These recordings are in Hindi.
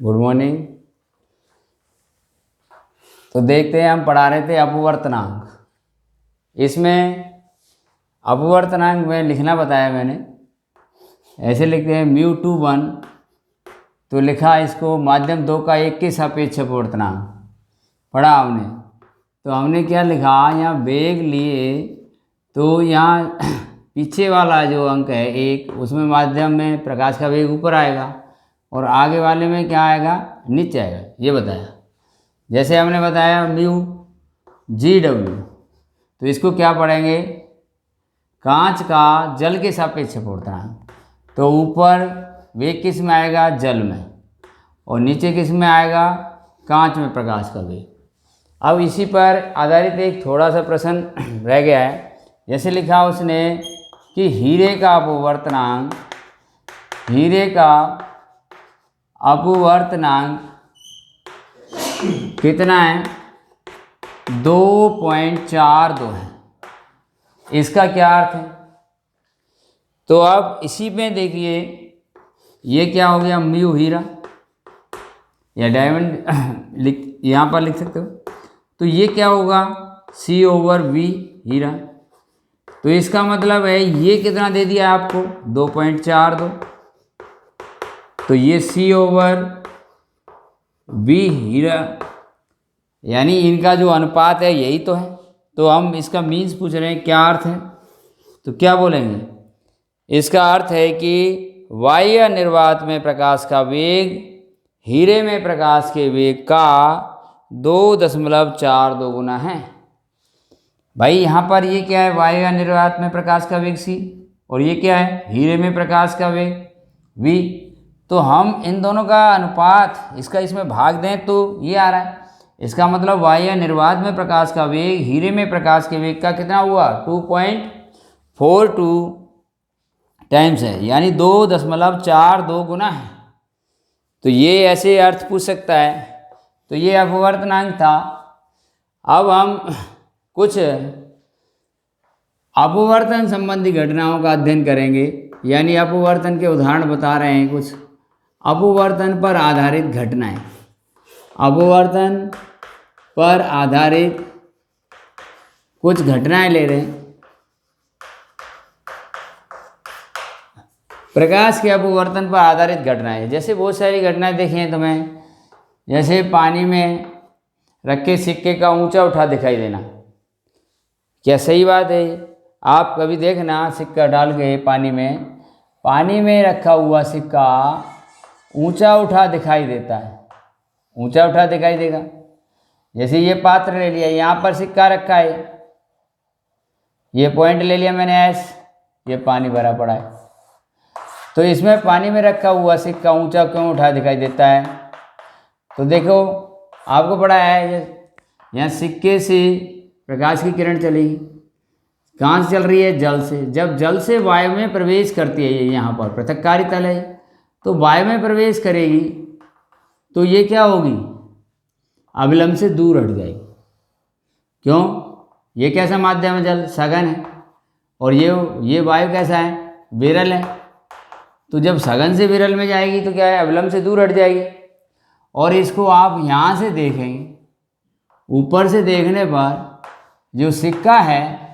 Good morning. तो देखते हैं, हम पढ़ा रहे थे अपवर्तनांक। इसमें अपवर्तनांक में लिखना बताया मैंने, ऐसे लिखते हैं μ21। तो लिखा इसको माध्यम 2 का 1 के सापेक्ष अपवर्तनांक पढ़ा हमने। तो हमने क्या लिखा, यहाँ वेग लिए तो यहाँ पीछे वाला जो अंक है 1, उसमें माध्यम में प्रकाश का वेग ऊपर आएगा और आगे वाले में क्या आएगा, नीचे आएगा, ये बताया। जैसे हमने बताया μ(GW), तो इसको क्या पढ़ेंगे, कांच का जल के सापेक्ष अपवर्तनांक। तो ऊपर वेग किस में आएगा, जल में, और नीचे किस में आएगा, कांच में प्रकाश का वेग। अब इसी पर आधारित एक थोड़ा सा प्रश्न रह गया है। जैसे लिखा उसने कि हीरे का अपवर्तनांक कितना है, 2.42 है। इसका क्या अर्थ है, तो अब इसी में देखिए, ये क्या हो गया, म्यू हीरा या डायमंड यहाँ पर लिख सकते हो। तो ये क्या होगा, C/V हीरा। तो इसका मतलब है ये कितना दे दिया आपको, 2.42। तो ये C/V हीरा, यानी इनका जो अनुपात है यही तो है। तो हम इसका मीन्स पूछ रहे हैं, क्या अर्थ है, तो क्या बोलेंगे, इसका अर्थ है कि बाह्य निर्वात में प्रकाश का वेग हीरे में प्रकाश के वेग का 2.42 गुना है। भाई यहाँ पर ये क्या है, बाह्य निर्वात में प्रकाश का वेग C, और ये क्या है, हीरे में प्रकाश का वेग V। तो हम इन दोनों का अनुपात, इसका इसमें भाग दें तो ये आ रहा है। इसका मतलब बाह्य निर्वात में प्रकाश का वेग हीरे में प्रकाश के वेग का कितना हुआ, 2.42 टाइम्स है, यानी 2.42 गुना है। तो ये ऐसे अर्थ पूछ सकता है। तो ये अपवर्तनांक था। अब हम कुछ अपवर्तन संबंधी घटनाओं का अध्ययन करेंगे, यानी अपवर्तन के उदाहरण बता रहे हैं, कुछ अपवर्तन पर आधारित घटनाएं। अपवर्तन पर आधारित कुछ घटनाएं ले रहे हैं। प्रकाश के अपवर्तन पर आधारित घटनाएं, जैसे बहुत सारी घटनाएं देखी हैं तुम्हें। जैसे पानी में रखे सिक्के का ऊंचा उठा दिखाई देना, क्या सही बात है। आप कभी देखना, सिक्का डाल के पानी में रखा हुआ सिक्का ऊंचा उठा दिखाई देता है, ऊंचा उठा दिखाई देगा। जैसे ये पात्र ले लिया, यहाँ पर सिक्का रखा है, ये पॉइंट ले लिया मैंने S, ये पानी भरा पड़ा है। तो इसमें पानी में रखा हुआ सिक्का ऊंचा क्यों उठा दिखाई देता है, तो देखो आपको पढ़ा है, यहाँ सिक्के से प्रकाश की किरण चलेगी, कहाँ से चल रही है, जल से। जब जल से वायु में प्रवेश करती है, ये यहाँ पर पृथक्कारी तल है, तो वायु में प्रवेश करेगी तो ये क्या होगी, अविलंब से दूर हट जाएगी। क्यों, ये कैसा माध्यम है, जल सघन है, और ये वायु कैसा है, विरल है। तो जब सघन से विरल में जाएगी तो क्या है, अविलंब से दूर हट जाएगी। और इसको आप यहाँ से देखेंगे, ऊपर से देखने पर जो सिक्का है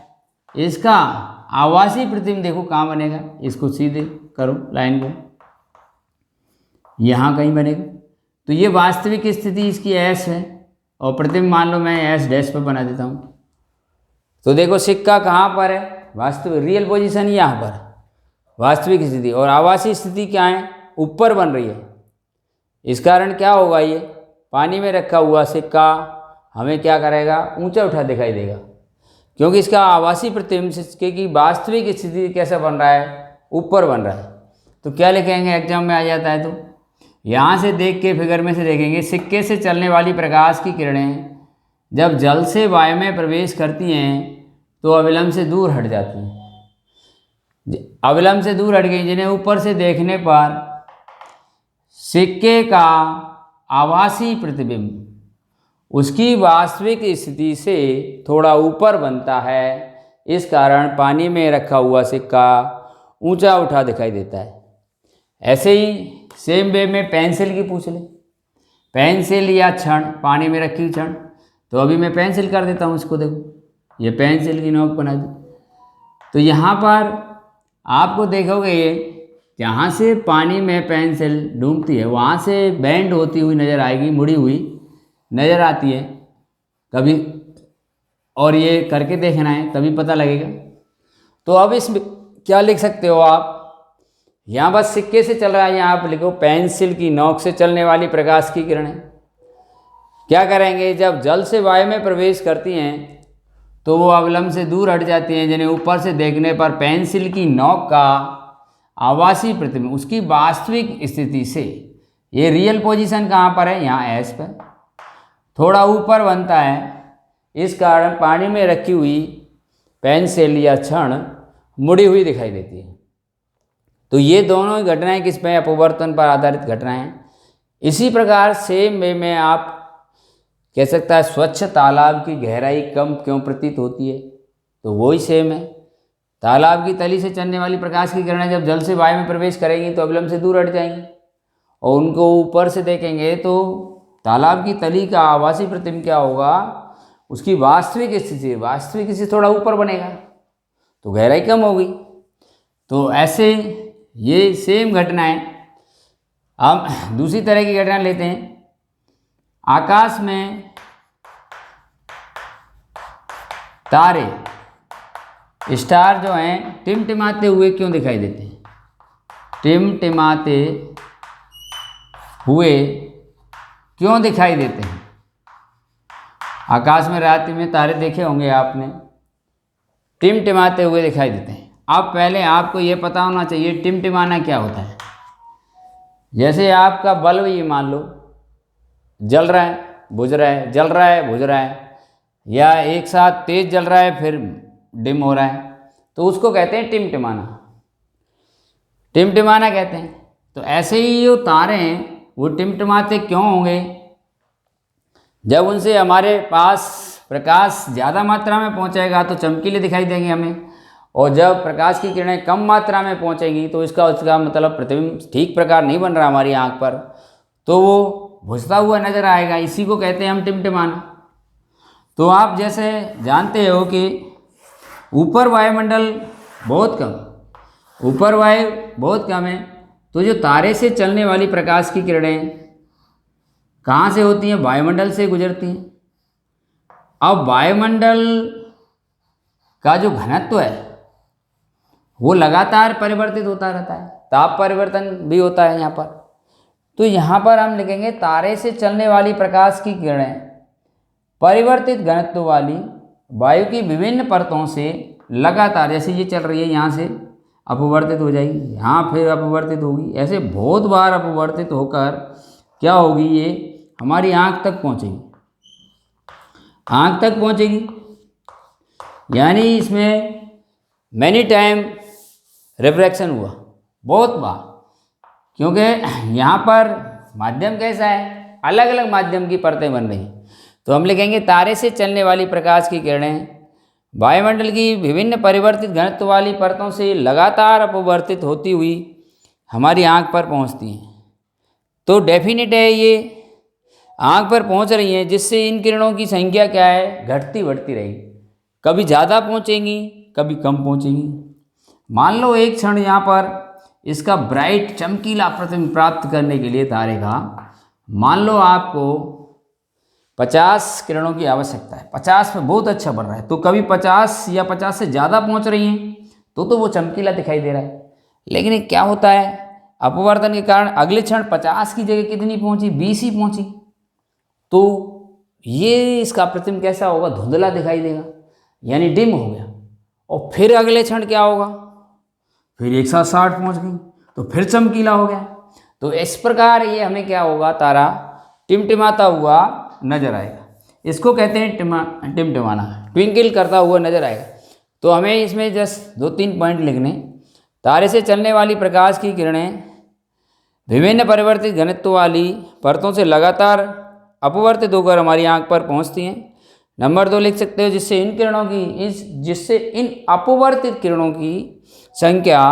इसका आभासी प्रतिबिंब देखो कहाँ बनेगा, इसको सीधे करो लाइन को, यहाँ कहीं बनेगा। तो ये वास्तविक स्थिति इसकी S है, और प्रतिबिंब मान लो मैं S' पर बना देता हूँ। तो देखो सिक्का कहाँ पर है, वास्तविक रियल पोजीशन यहाँ पर वास्तविक स्थिति, और आभासी स्थिति क्या है, ऊपर बन रही है। इस कारण क्या होगा, ये पानी में रखा हुआ सिक्का हमें क्या करेगा, ऊंचा उठा दिखाई देगा, क्योंकि इसका आभासी प्रतिबिंब सिक्के की वास्तविक स्थिति कैसा बन रहा है, ऊपर बन रहा है। तो क्या लिखेंगे, एग्जाम में आ जाता है। तो यहाँ से देख के फिगर में से देखेंगे, सिक्के से चलने वाली प्रकाश की किरणें जब जल से वायु में प्रवेश करती हैं तो अविलंब से दूर हट जाती हैं। अविलंब से दूर हट गई, जिन्हें ऊपर से देखने पर सिक्के का आभासी प्रतिबिंब उसकी वास्तविक स्थिति से थोड़ा ऊपर बनता है। इस कारण पानी में रखा हुआ सिक्का ऊंचा उठा दिखाई देता है। ऐसे ही सेम वे में पेंसिल की पूछ ले, पेंसिल या छड़, पानी में रखी हुई छड़। तो अभी मैं पेंसिल कर देता हूँ इसको, देखो ये पेंसिल की नोक बना दी। तो यहाँ पर आपको देखोगे ये जहाँ से पानी में पेंसिल डूबती है वहाँ से बेंड होती हुई नज़र आएगी, मुड़ी हुई नज़र आती है कभी, और ये करके देखना है तभी पता लगेगा। तो अब इसमें क्या लिख सकते हो आप, यहाँ बस सिक्के से चल रहा है, यहाँ आप लिखो पेंसिल की नोक से चलने वाली प्रकाश की किरणें क्या करेंगे, जब जल से वायु में प्रवेश करती हैं तो वो अवलंब से दूर हट जाती हैं, जिन्हें ऊपर से देखने पर पेंसिल की नोक का आभासी प्रतिबिंब उसकी वास्तविक स्थिति से, ये रियल पोजीशन कहाँ पर है, यहाँ एस पर, थोड़ा ऊपर बनता है। इस कारण पानी में रखी हुई पेंसिल या छड़ मुड़ी हुई दिखाई देती है। तो ये दोनों ही घटनाएं किस पे, अपवर्तन पर आधारित घटनाएं हैं। इसी प्रकार सेम वे में आप कह सकता है स्वच्छ तालाब की गहराई कम क्यों प्रतीत होती है, तो वही सेम है। तालाब की तली से चलने वाली प्रकाश की किरणें जब जल से वायु में प्रवेश करेंगी तो अवलंब से दूर हट जाएंगी, और उनको ऊपर से देखेंगे तो तालाब की तली का आभासी प्रतिबिंब क्या होगा, उसकी वास्तविक स्थिति थोड़ा ऊपर बनेगा, तो गहराई कम होगी। तो ऐसे ये सेम घटनाएं। अब दूसरी तरह की घटना लेते हैं। आकाश में तारे, स्टार जो हैं टिमटिमाते हुए क्यों दिखाई देते हैं, टिमटिमाते हुए क्यों दिखाई देते हैं। आकाश में रात में तारे देखे होंगे आपने, टिमटिमाते हुए दिखाई देते हैं। अब पहले आपको ये पता होना चाहिए टिमटिमाना क्या होता है। जैसे आपका बल्ब ये मान लो जल रहा है बुझ रहा है, जल रहा है बुझ रहा है, या एक साथ तेज जल रहा है फिर डिम हो रहा है, तो उसको कहते हैं टिमटिमाना, टिमटिमाना कहते हैं। तो ऐसे ही जो तारे हैं वो टिमटिमाते क्यों होंगे, जब उनसे हमारे पास प्रकाश ज़्यादा मात्रा में पहुंचेगा तो चमकीले दिखाई देंगे हमें, और जब प्रकाश की किरणें कम मात्रा में पहुंचेंगी तो उसका मतलब प्रतिबिंब ठीक प्रकार नहीं बन रहा हमारी आंख पर, तो वो बुझता हुआ नजर आएगा। इसी को कहते हैं हम टिमटिमाना। तो आप जैसे जानते हो कि ऊपर वायुमंडल बहुत कम, ऊपर वायु बहुत कम है, तो जो तारे से चलने वाली प्रकाश की किरणें कहाँ से होती हैं, वायुमंडल से गुजरती हैं। अब वायुमंडल का जो घनत्व है वो लगातार परिवर्तित होता रहता है, ताप परिवर्तन भी होता है यहाँ पर। तो यहाँ पर हम लिखेंगे तारे से चलने वाली प्रकाश की किरणें परिवर्तित घनत्व वाली वायु की विभिन्न परतों से लगातार, जैसे ये चल रही है यहाँ से अपवर्तित हो जाएगी, यहाँ फिर अपवर्तित होगी, ऐसे बहुत बार अपवर्तित होकर क्या होगी, ये हमारी आँख तक पहुँचेगी, आँख तक पहुँचेगी। यानी इसमें मैनी टाइम रिफ्रैक्शन हुआ, बहुत बार, क्योंकि यहाँ पर माध्यम कैसा है, अलग अलग माध्यम की परतें बन रही हैं। तो हम लिखेंगे तारे से चलने वाली प्रकाश की किरणें वायुमंडल की विभिन्न परिवर्तित घनत्व वाली परतों से लगातार अपवर्तित होती हुई हमारी आँख पर पहुँचती हैं। तो डेफिनेट है ये आँख पर पहुँच रही हैं, जिससे इन किरणों की संख्या क्या है, घटती बढ़ती रहेगी, कभी ज़्यादा पहुँचेंगी कभी कम पहुँचेंगी। मान लो एक क्षण यहाँ पर इसका ब्राइट चमकीला प्रतिबिंब प्राप्त करने के लिए तारे का मान लो आपको 50 किरणों की आवश्यकता है, 50 में बहुत अच्छा बढ़ रहा है, तो कभी 50 या 50 से ज़्यादा पहुँच रही हैं तो वो चमकीला दिखाई दे रहा है। लेकिन ये क्या होता है, अपवर्तन के कारण अगले क्षण 50 की जगह कितनी पहुँची, 20 ही पहुँची, तो ये इसका प्रतिबिंब कैसा होगा, धुंधला दिखाई देगा, यानी डिम हो गया। और फिर अगले क्षण क्या होगा, फिर 160 पहुँच गई तो फिर चमकीला हो गया। तो इस प्रकार ये हमें क्या होगा, तारा टिमटिमाता हुआ नजर आएगा। इसको कहते हैं टिमटिमाना, ट्विंकल करता हुआ नजर आएगा। तो हमें इसमें जस्ट 2-3 पॉइंट लिखने। तारे से चलने वाली प्रकाश की किरणें विभिन्न परिवर्तित घनत्व वाली परतों से लगातार अपवर्तित होकर हमारी आंख पर पहुंचती हैं। नंबर 2 लिख सकते हो, जिससे इन अपवर्तित किरणों की संख्या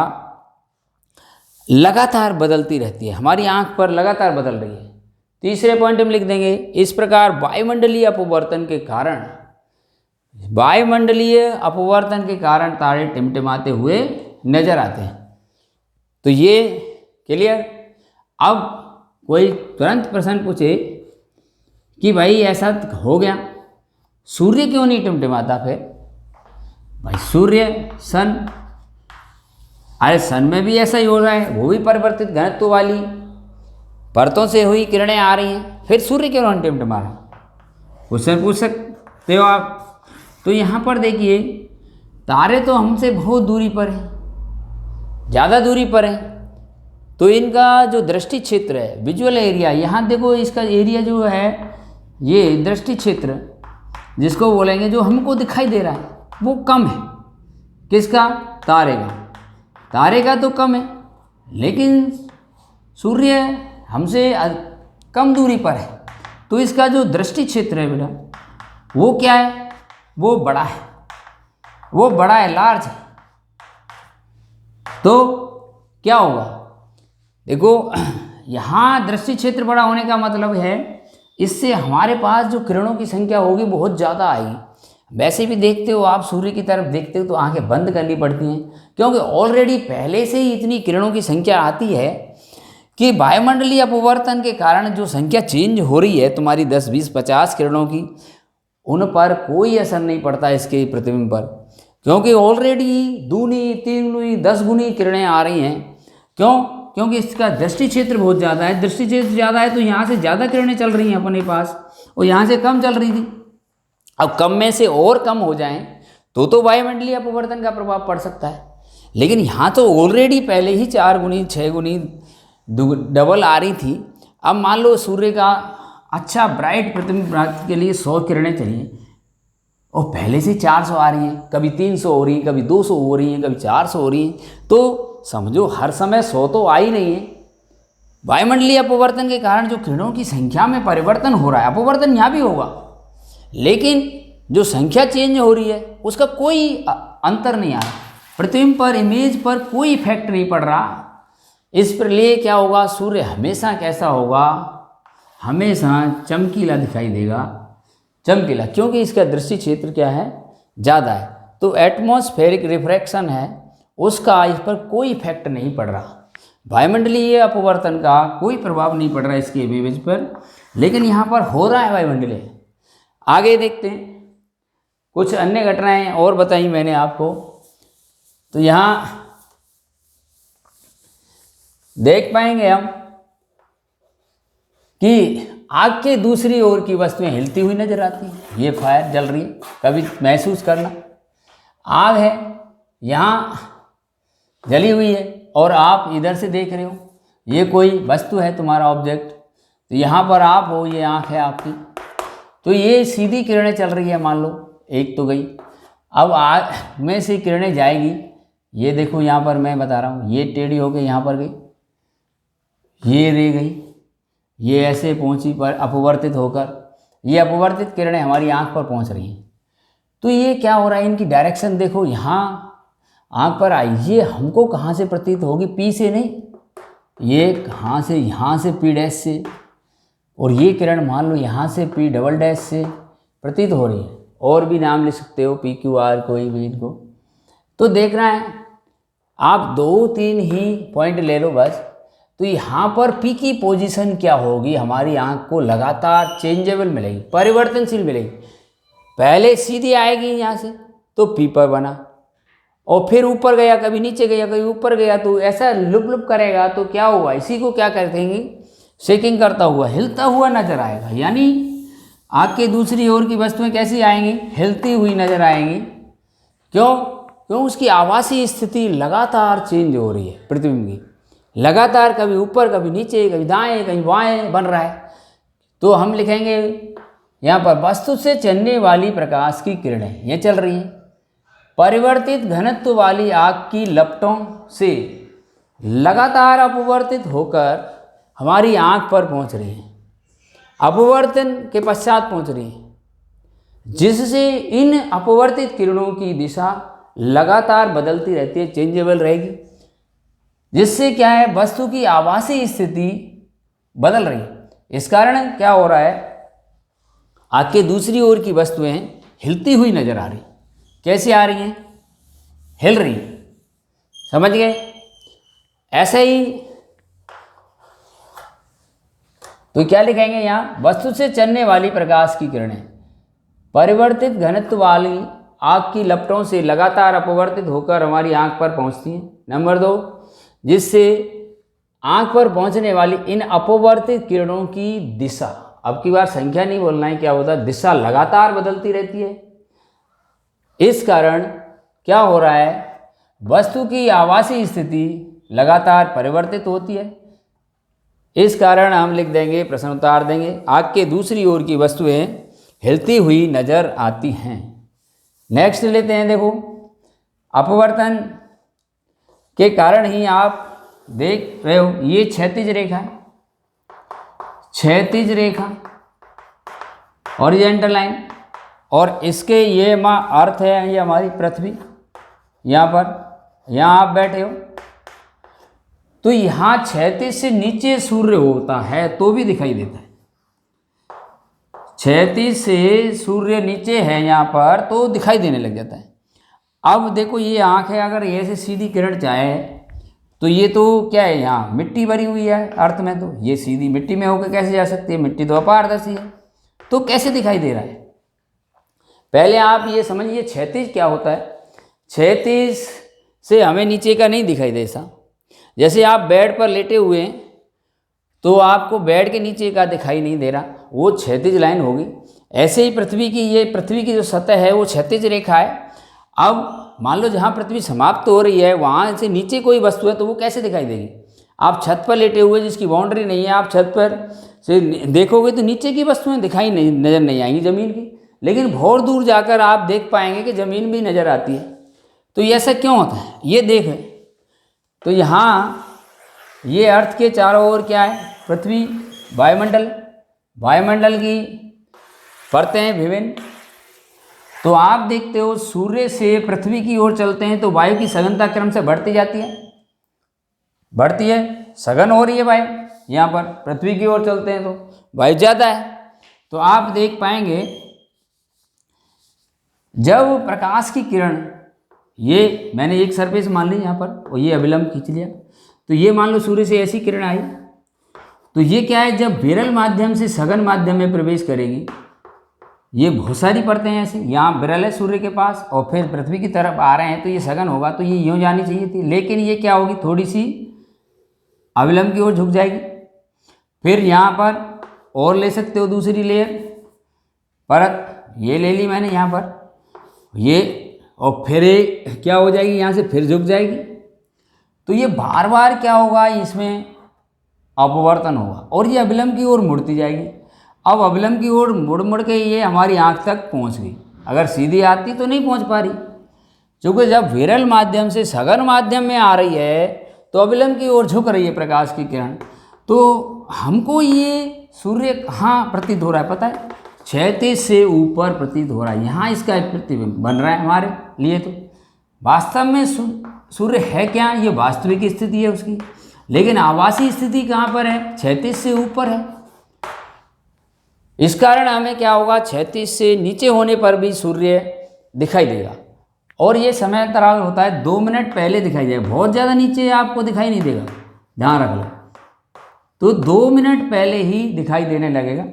लगातार बदलती रहती है, हमारी आंख पर लगातार बदल रही है। तीसरे पॉइंट में लिख देंगे, इस प्रकार वायुमंडलीय अपवर्तन के कारण तारे टिमटिमाते हुए नजर आते हैं। तो ये क्लियर। अब कोई तुरंत प्रश्न पूछे कि भाई ऐसा हो गया, सूर्य क्यों नहीं टिमटिमाता? फिर भाई सूर्य, सन, अरे सन में भी ऐसा ही हो रहा है, वो भी परिवर्तित घनत्व वाली परतों से हुई किरणें आ रही हैं, फिर सूर्य क्यों नहीं टिमटिमा रहा? क्वेश्चन पूछ सकते हो आप। तो यहाँ पर देखिए, तारे तो हमसे बहुत दूरी पर हैं, ज़्यादा दूरी पर हैं, तो इनका जो दृष्टि क्षेत्र है, विजुअल एरिया, यहाँ देखो इसका एरिया जो है, ये दृष्टि क्षेत्र जिसको बोलेंगे, जो हमको दिखाई दे रहा है वो कम है। किसका? तारे का तो कम है, लेकिन सूर्य हमसे कम दूरी पर है, तो इसका जो दृष्टि क्षेत्र है बेटा, वो क्या है? वो बड़ा है, लार्ज है। तो क्या होगा? देखो, यहाँ दृष्टि क्षेत्र बड़ा होने का मतलब है, इससे हमारे पास जो किरणों की संख्या होगी बहुत ज़्यादा आएगी। वैसे भी देखते हो आप, सूर्य की तरफ देखते हो तो आंखें बंद करनी पड़ती हैं, क्योंकि ऑलरेडी पहले से ही इतनी किरणों की संख्या आती है कि वायुमंडलीय अपवर्तन के कारण जो संख्या चेंज हो रही है तुम्हारी 10, 20, 50 किरणों की, उन पर कोई असर नहीं पड़ता इसके प्रतिबिंब पर, क्योंकि ऑलरेडी 2 गुनी, 3 गुनी, 10 गुनी किरणें आ रही हैं। क्यों? क्योंकि इसका दृष्टि क्षेत्र बहुत ज़्यादा है। दृष्टि क्षेत्र ज़्यादा है तो यहाँ से ज़्यादा किरणें चल रही हैं अपने पास, और यहाँ से कम चल रही थी। अब कम में से और कम हो जाएं तो वायुमंडलीय अपवर्तन का प्रभाव पड़ सकता है, लेकिन यहाँ तो ऑलरेडी पहले ही 4 गुनी, 6 गुनी डबल आ रही थी। अब मान लो सूर्य का अच्छा ब्राइट प्रतिबिंब प्राप्ति के लिए 100 किरणें चाहिए, और पहले से 400 आ रही हैं, कभी 300 हो रही हैं, कभी 200 हो रही हैं, कभी 400 हो रही हैं, तो समझो हर समय 100 तो आ ही नहीं है। वायुमंडलीय अपवर्तन के कारण जो किरणों की संख्या में परिवर्तन हो रहा है, अपवर्तन यहाँ भी होगा, लेकिन जो संख्या चेंज हो रही है उसका कोई अंतर नहीं आ रहा, प्रतिबिंब पर, इमेज पर कोई इफेक्ट नहीं पड़ रहा। इस पर लिए क्या होगा? सूर्य हमेशा कैसा होगा? हमेशा चमकीला दिखाई देगा, चमकीला, क्योंकि इसका दृष्टि क्षेत्र क्या है? ज़्यादा है। तो एटमॉस्फेरिक रिफ्रैक्शन है उसका इस पर कोई इफेक्ट नहीं पड़ रहा, वायुमंडलीय अपवर्तन का कोई प्रभाव नहीं पड़ रहा इसके इमेज पर, लेकिन यहाँ पर हो रहा है वायुमंडलीय। आगे देखते हैं, कुछ अन्य घटनाएं और बताई मैंने आपको। तो यहाँ देख पाएंगे हम कि आग के दूसरी ओर की वस्तुएं हिलती हुई नजर आती हैं। ये फायर जल रही है, कभी महसूस करना, आग है यहाँ जली हुई है और आप इधर से देख रहे हो, ये कोई वस्तु है तुम्हारा ऑब्जेक्ट, तो यहाँ पर आप हो, ये आँख है आपकी, तो ये सीधी किरणें चल रही है, मान लो एक तो गई। अब आग में से किरणें जाएगी, ये देखो यहाँ पर मैं बता रहा हूँ, ये टेढ़ी होकर यहाँ पर गई, ये रह गई, ये ऐसे पहुँची पर अपवर्तित होकर, ये अपवर्तित किरणें हमारी आँख पर पहुँच रही हैं। तो ये क्या हो रहा है, इनकी डायरेक्शन देखो, यहाँ आँख पर आई, ये हमको कहाँ से प्रतीत होगी? पी से नहीं, ये कहाँ से? यहाँ से पी डैश से, और ये किरण मान लो यहाँ से पी डबल डैश से प्रतीत हो रही है, और भी नाम लिख सकते हो, पी क्यू आर, कोई भी इनको। तो देखना है आप 2-3 ही पॉइंट ले लो बस। तो यहाँ पर पी की पोजीशन क्या होगी? हमारी आँख को लगातार चेंजेबल मिलेगी, परिवर्तनशील मिलेगी। पहले सीधी आएगी यहाँ से तो पी पर बना, और फिर ऊपर गया, कभी नीचे गया, कभी ऊपर गया, तो ऐसा लुप लुप करेगा, तो क्या हुआ? इसी को क्या कहेंगे? शेकिंग करता हुआ, हिलता हुआ नजर आएगा। यानी आँख के दूसरी ओर की वस्तुएं कैसी आएंगी? हिलती हुई नजर आएंगी। क्यों? उसकी आवासीय स्थिति लगातार चेंज हो रही है, प्रतिबिंब की लगातार, कभी ऊपर, कभी नीचे, कभी दाएं, कभी बाएं बन रहा है। तो हम लिखेंगे यहाँ पर, वस्तु से चलने वाली प्रकाश की किरणें ये चल रही हैं, परिवर्तित घनत्व वाली आग की लपटों से लगातार अपवर्तित होकर हमारी आँख पर पहुँच रही है, अपवर्तन के पश्चात पहुँच रही है, जिससे इन अपवर्तित किरणों की दिशा लगातार बदलती रहती है, चेंजेबल रहेगी, जिससे क्या है? वस्तु की आवासीय स्थिति बदल रही है। इस कारण क्या हो रहा है, आग के दूसरी ओर की वस्तुएं हिलती हुई नजर आ रही। कैसे आ रही हैं? हिल रही। समझ गए? ऐसे ही तो क्या लिखेंगे यहाँ, वस्तु से चलने वाली प्रकाश की किरणें परिवर्तित घनत्व वाली आग की लपटों से लगातार अपवर्तित होकर हमारी आंख पर पहुंचती हैं। नंबर 2, जिससे आंख पर पहुंचने वाली इन अपवर्तित किरणों की दिशा, अब की बार संख्या नहीं बोलना है, क्या होता है, दिशा लगातार बदलती रहती है। इस कारण क्या हो रहा है, वस्तु की आभासी स्थिति लगातार परिवर्तित होती है। इस कारण हम लिख देंगे, प्रश्न उतार देंगे, आग के दूसरी ओर की वस्तुएं हिलती हुई नजर आती हैं। नेक्स्ट लेते हैं, देखो, अपवर्तन के कारण ही आप देख रहे हो ये क्षैतिज रेखा है, क्षैतिज रेखा हॉरिजॉन्टल लाइन, और इसके ये अर्थ है, ये हमारी पृथ्वी, यहाँ पर, यहाँ आप बैठे हो, तो यहाँ क्षैतिज से नीचे सूर्य होता है तो भी दिखाई देता है। क्षैतिज से सूर्य नीचे है यहाँ पर तो दिखाई देने लग जाता है। अब देखो ये आँख है, अगर ये से सीधी किरण जाए तो ये तो क्या है, यहाँ मिट्टी भरी हुई है अर्थ में, तो ये सीधी मिट्टी में होकर कैसे जा सकती है, मिट्टी तो अपारदर्शी है, तो कैसे दिखाई दे रहा है। पहले आप ये समझिए क्षैतिज क्या होता है। क्षैतिज से हमें नीचे का नहीं दिखाई दे सा, जैसे आप बेड पर लेटे हुए हैं तो आपको बेड के नीचे का दिखाई नहीं दे रहा, वो क्षैतिज लाइन होगी। ऐसे ही पृथ्वी की, ये पृथ्वी की जो सतह है वो क्षैतिज रेखा है। अब मान लो जहाँ पृथ्वी समाप्त हो रही है वहाँ से नीचे कोई वस्तु है तो वो कैसे दिखाई देगी। आप छत पर लेटे हुए जिसकी बाउंड्री नहीं है, आप छत पर से देखोगे तो नीचे की वस्तुएं दिखाई नहीं, नज़र नहीं आएंगी ज़मीन की, लेकिन बहुत दूर जाकर आप देख पाएंगे कि ज़मीन भी नज़र आती है। तो ये ऐसा क्यों होता है, ये देख, तो यहाँ ये अर्थ के चारों ओर क्या है, पृथ्वी, वायुमंडल, वायुमंडल की परतें विभिन्न। तो आप देखते हो सूर्य से पृथ्वी की ओर चलते हैं तो वायु की सघनता क्रम से बढ़ती जाती है, बढ़ती है, सघन हो रही है वायु। यहाँ पर पृथ्वी की ओर चलते हैं तो वायु ज़्यादा है। तो आप देख पाएंगे जब प्रकाश की किरण, ये मैंने एक सरफेस मान ली यहाँ पर और ये अभिलंब खींच लिया, तो ये मान लो सूर्य से ऐसी किरण आई, तो ये क्या है, जब विरल माध्यम से सघन माध्यम में प्रवेश करेगी, ये बहुत सारी परतें हैं ऐसी, यहाँ विरल है सूर्य के पास और फिर पृथ्वी की तरफ आ रहे हैं तो ये सघन होगा, तो ये यूँ जानी चाहिए थी, लेकिन ये क्या होगी, थोड़ी सी अविलंब की ओर झुक जाएगी। फिर यहाँ पर और ले सकते हो दूसरी लेयर परत, ये ले ली मैंने यहाँ पर, ये, और फिर क्या हो जाएगी, यहाँ से फिर झुक जाएगी। तो ये बार बार क्या होगा, इसमें अपवर्तन होगा और ये अविलंब की ओर मुड़ती जाएगी। अब अविलंब की ओर मुड़ मुड़ के ये हमारी आँख तक पहुँच गई, अगर सीधी आती तो नहीं पहुँच पा रही, क्योंकि जब विरल माध्यम से सघन माध्यम में आ रही है तो अविलंब की ओर झुक रही है प्रकाश की किरण। तो हमको ये सूर्य कहाँ प्रतीत हो रहा है पता है, क्षैतिज से ऊपर प्रतीत हो रहा है, यहाँ इसका प्रतिबिंब बन रहा है हमारे लिए। तो वास्तव में सूर्य है क्या, ये वास्तविक स्थिति है उसकी, लेकिन आभासी स्थिति कहाँ पर है, क्षैतिज से ऊपर है। इस कारण हमें क्या होगा, क्षैतिज से नीचे होने पर भी सूर्य दिखाई देगा और ये समय अंतराल होता है 2 मिनट पहले दिखाई देगा, बहुत ज़्यादा नीचे आपको दिखाई नहीं देगा, ध्यान रख लो। तो 2 मिनट पहले ही दिखाई देने लगेगा,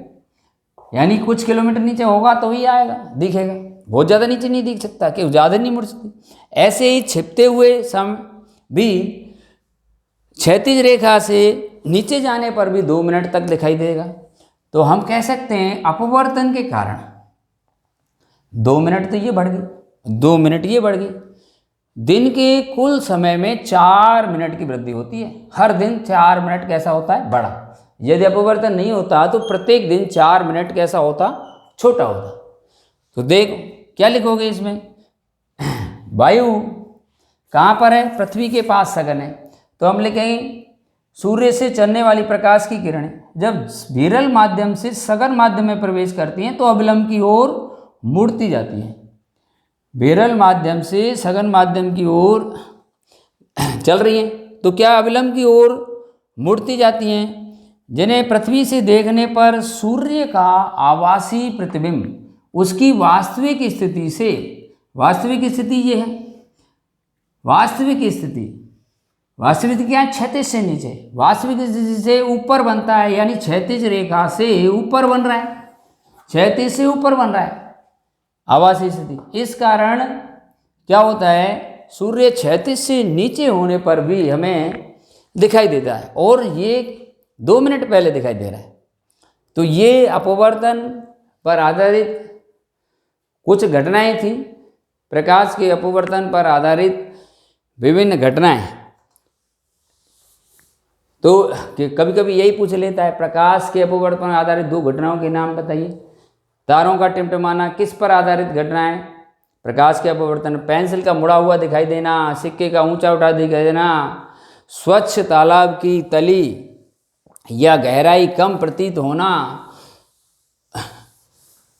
यानी कुछ किलोमीटर नीचे होगा तो ही आएगा, दिखेगा, बहुत ज़्यादा नीचे नहीं दिख सकता, कि ज़्यादा नहीं मुड़ सकती। ऐसे ही छिपते हुए समय भी क्षैतिज रेखा से नीचे जाने पर भी 2 मिनट तक दिखाई देगा। तो हम कह सकते हैं अपवर्तन के कारण 2 मिनट तो ये बढ़ गई, 2 मिनट ये बढ़ गई। दिन के कुल समय में 4 मिनट की वृद्धि होती है, हर दिन 4 मिनट कैसा होता है, बड़ा। यदि अपवर्तन नहीं होता तो प्रत्येक दिन 4 मिनट कैसा होता, छोटा होता। तो देखो क्या लिखोगे इसमें, वायु कहाँ पर है, पृथ्वी के पास सघन है, तो हम लिखेंगे सूर्य से चलने वाली प्रकाश की किरणें जब विरल माध्यम से सघन माध्यम में प्रवेश करती हैं तो अविलंब की ओर मुड़ती जाती हैं। विरल माध्यम से सघन माध्यम की ओर चल रही हैं तो क्या अविलंब की ओर मुड़ती जाती हैं, जिन्हें पृथ्वी से देखने पर सूर्य का आभासी प्रतिबिंब उसकी वास्तविक स्थिति से, वास्तविक स्थिति ये है, वास्तविक स्थिति, वास्तविक क्या है, क्षैतिज से नीचे, वास्तविक स्थिति से ऊपर बनता है, यानी क्षैतिज रेखा से ऊपर बन रहा है, क्षैतिज से ऊपर बन रहा है आभासी स्थिति। इस कारण क्या होता है, सूर्य क्षैतिज से नीचे होने पर भी हमें दिखाई देता है, और ये 2 मिनट पहले दिखाई दे रहा है। तो ये अपवर्तन पर आधारित कुछ घटनाएं थी, प्रकाश के अपवर्तन पर आधारित विभिन्न घटनाएं। तो कभी कभी यही पूछ लेता है, प्रकाश के अपवर्तन पर आधारित 2 घटनाओं के नाम बताइए। तारों का टिमटिमाना किस पर आधारित घटना है, प्रकाश के अपवर्तन। पेंसिल का मुड़ा हुआ दिखाई देना, सिक्के का ऊंचा उठा दिखाई देना, स्वच्छ तालाब की तली या गहराई कम प्रतीत होना,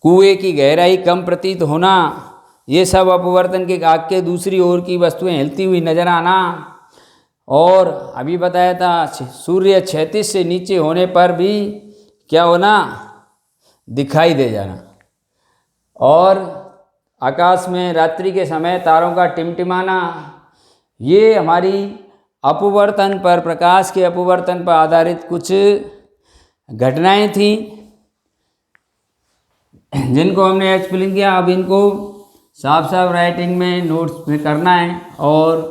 कुएं की गहराई कम प्रतीत होना, ये सब अपवर्तन के आग के दूसरी ओर की वस्तुएं हिलती हुई नजर आना। और अभी बताया था सूर्य क्षैतिज से नीचे होने पर भी क्या होना, दिखाई दे जाना। और आकाश में रात्रि के समय तारों का टिमटिमाना, ये हमारी अपवर्तन पर, प्रकाश के अपवर्तन पर आधारित कुछ घटनाएं थी जिनको हमने एक्सप्लेन किया। अब इनको साफ साफ राइटिंग में नोट्स में करना है और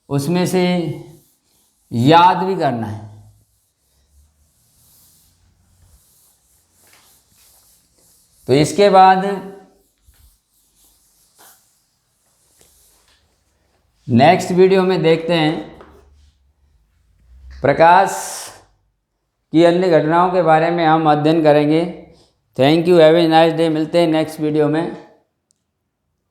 उसमें से याद भी करना है। तो इसके बाद नेक्स्ट वीडियो में देखते हैं प्रकाश की अन्य घटनाओं के बारे में हम अध्ययन करेंगे। Thank you, have a nice day. मिलते हैं नेक्स्ट वीडियो में।